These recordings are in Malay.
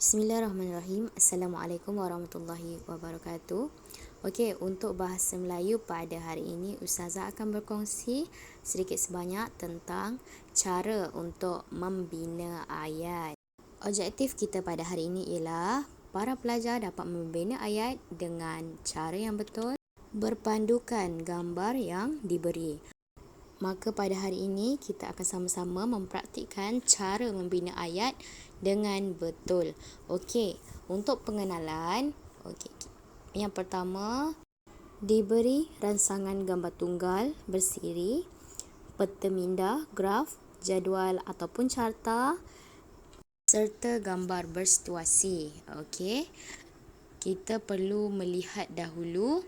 Bismillahirrahmanirrahim. Assalamualaikum warahmatullahi wabarakatuh. Okey, untuk bahasa Melayu pada hari ini, Ustazah akan berkongsi sedikit sebanyak tentang cara untuk membina ayat. Objektif kita pada hari ini ialah para pelajar dapat membina ayat dengan cara yang betul, berpandukan gambar yang diberi. Maka pada hari ini kita akan sama-sama mempraktikkan cara membina ayat dengan betul. Okey, untuk pengenalan, yang pertama, diberi rancangan gambar tunggal bersiri, peta minda, graf, jadual ataupun carta serta gambar bersituasi. Okey. Kita perlu melihat dahulu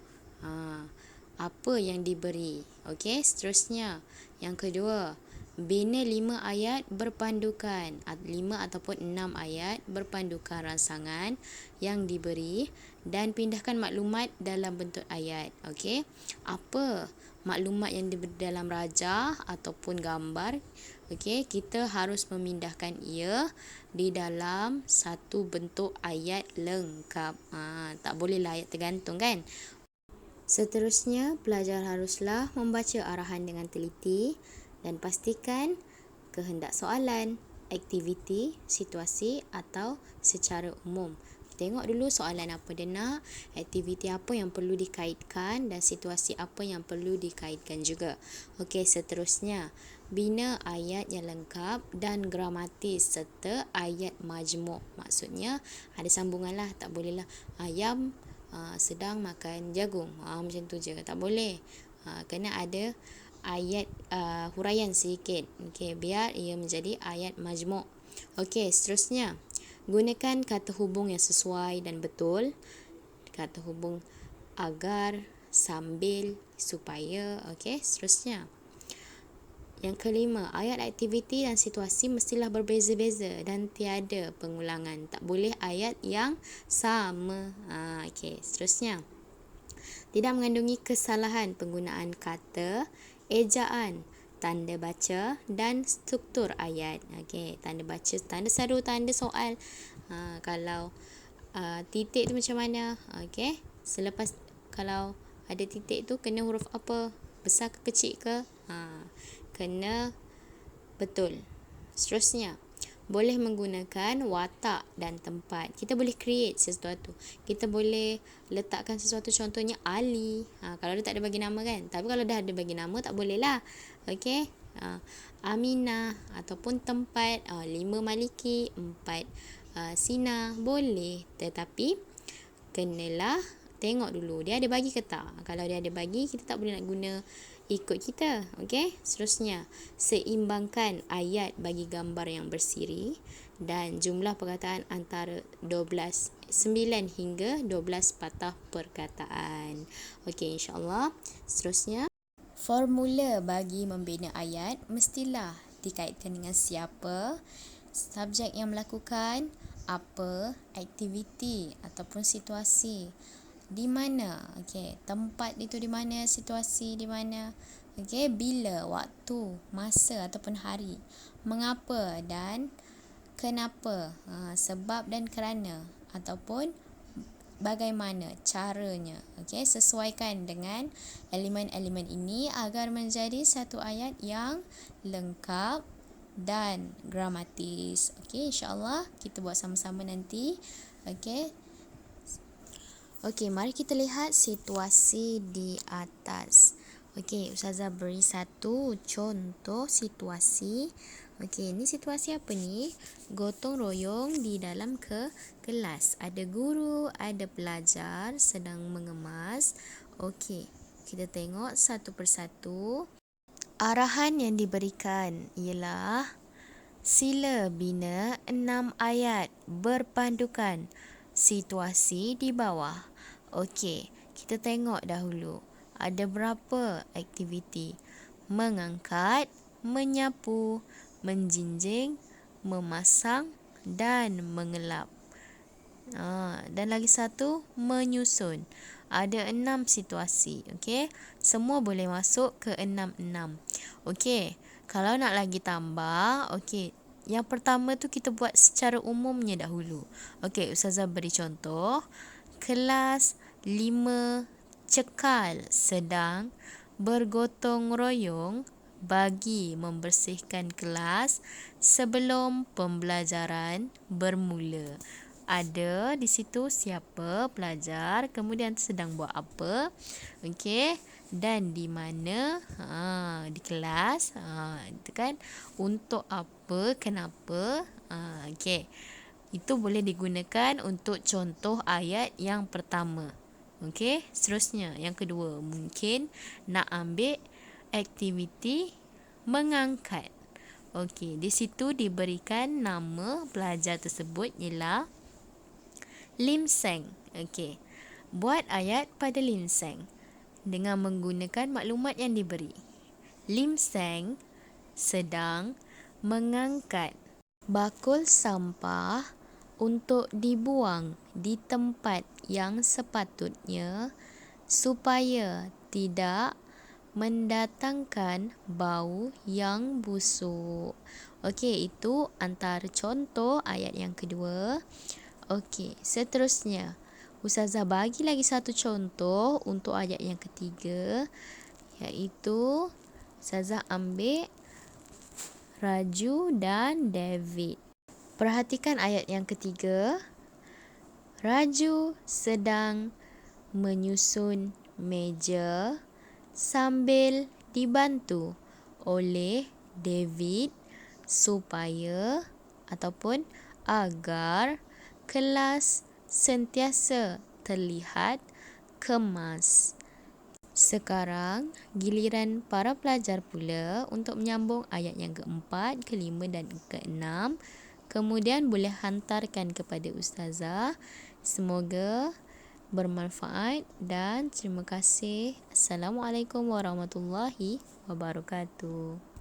apa yang diberi. Okey, seterusnya. Yang kedua, bina 5 ayat berpandukan. 5 ataupun 6 ayat berpandukan rancangan yang diberi dan pindahkan maklumat dalam bentuk ayat. Okey, apa maklumat yang diberi dalam rajah ataupun gambar? Okey, kita harus memindahkan ia di dalam satu bentuk ayat lengkap. Tak bolehlah ayat tergantung kan? Seterusnya, pelajar haruslah membaca arahan dengan teliti dan pastikan kehendak soalan, aktiviti, situasi atau secara umum. Tengok dulu soalan apa dia nak, aktiviti apa yang perlu dikaitkan dan situasi apa yang perlu dikaitkan juga. Okey, seterusnya, bina ayat yang lengkap dan gramatis serta ayat majmuk. Maksudnya ada sambungan lah, tak bolehlah ayam sedang makan jagung. Macam tu je, tak boleh. Kena ada ayat huraian sedikit. Okey, biar ia menjadi ayat majmuk. Okey, seterusnya, gunakan kata hubung yang sesuai dan betul. Kata hubung agar, sambil, supaya. Okey, seterusnya. Yang kelima, ayat aktiviti dan situasi mestilah berbeza-beza dan tiada pengulangan. Tak boleh ayat yang sama. Okey, seterusnya. Tidak mengandungi kesalahan penggunaan kata, ejaan, tanda baca dan struktur ayat. Okey, tanda baca, tanda seru, tanda soal. Kalau titik tu macam mana? Okey, selepas kalau ada titik tu kena huruf apa? Besar ke kecil ke? Kena betul. Seterusnya, boleh menggunakan watak dan tempat. Kita boleh create sesuatu. Kita boleh letakkan sesuatu, contohnya Ali. Kalau dia tak ada bagi nama kan. Tapi kalau dah ada bagi nama, tak boleh lah. Okey. Aminah ataupun tempat. 5 Maliki, 4 Sina. Boleh. Tetapi kenalah tengok dulu dia ada bagi ke tak. Kalau dia ada bagi, kita tak boleh nak guna ikut kita. Okey, seterusnya, seimbangkan ayat bagi gambar yang bersiri dan jumlah perkataan antara 9 hingga 12 patah perkataan. Okey, insya-Allah. Seterusnya, formula bagi membina ayat mestilah dikaitkan dengan siapa, subjek yang melakukan, apa, aktiviti ataupun situasi, di mana, okey, tempat itu di mana, situasi di mana, okey, bila, waktu, masa ataupun hari, mengapa dan kenapa, sebab dan kerana ataupun bagaimana caranya. Okey, sesuaikan dengan elemen-elemen ini agar menjadi satu ayat yang lengkap dan gramatis. Okey, insya-Allah kita buat sama-sama nanti. Okey, mari kita lihat situasi di atas. Okey, Ustazah beri satu contoh situasi. Okey, ini situasi apa ni? Gotong royong di dalam kelas. Ada guru, ada pelajar sedang mengemas. Okey, kita tengok satu persatu. Arahan yang diberikan ialah sila bina 6 ayat berpandukan situasi di bawah. Okey, kita tengok dahulu. Ada berapa aktiviti? Mengangkat, menyapu, menjinjing, memasang dan mengelap. Dan lagi satu, menyusun. Ada 6 situasi. Okey, semua boleh masuk ke 6-6. Okey, kalau nak lagi tambah, okey, Yang pertama tu kita buat secara umumnya dahulu. Okey, Ustazah beri contoh. Kelas 5 cekal sedang bergotong royong bagi membersihkan kelas sebelum pembelajaran bermula. Ada di situ siapa pelajar, kemudian sedang buat apa. Okey, dan di mana, di kelas, itu kan, untuk apa, kenapa. Okey, itu boleh digunakan untuk contoh ayat yang pertama. Okey, seterusnya yang kedua, mungkin nak ambil aktiviti mengangkat. Okey, di situ diberikan nama pelajar tersebut ialah Lim Seng. Okey, buat ayat pada Lim Seng dengan menggunakan maklumat yang diberi. Lim Seng sedang mengangkat bakul sampah untuk dibuang di tempat yang sepatutnya supaya tidak mendatangkan bau yang busuk. Okey, itu antara contoh ayat yang kedua. Okey, seterusnya Ustazah bagi lagi satu contoh untuk ayat yang ketiga, iaitu Ustazah ambil Raju dan David. Perhatikan ayat yang ketiga. Raju sedang menyusun meja sambil dibantu oleh David supaya ataupun agar kelas sentiasa terlihat kemas. Sekarang giliran para pelajar pula untuk menyambung ayat yang keempat, kelima dan keenam. Kemudian boleh hantarkan kepada Ustazah. Semoga bermanfaat dan terima kasih. Assalamualaikum warahmatullahi wabarakatuh.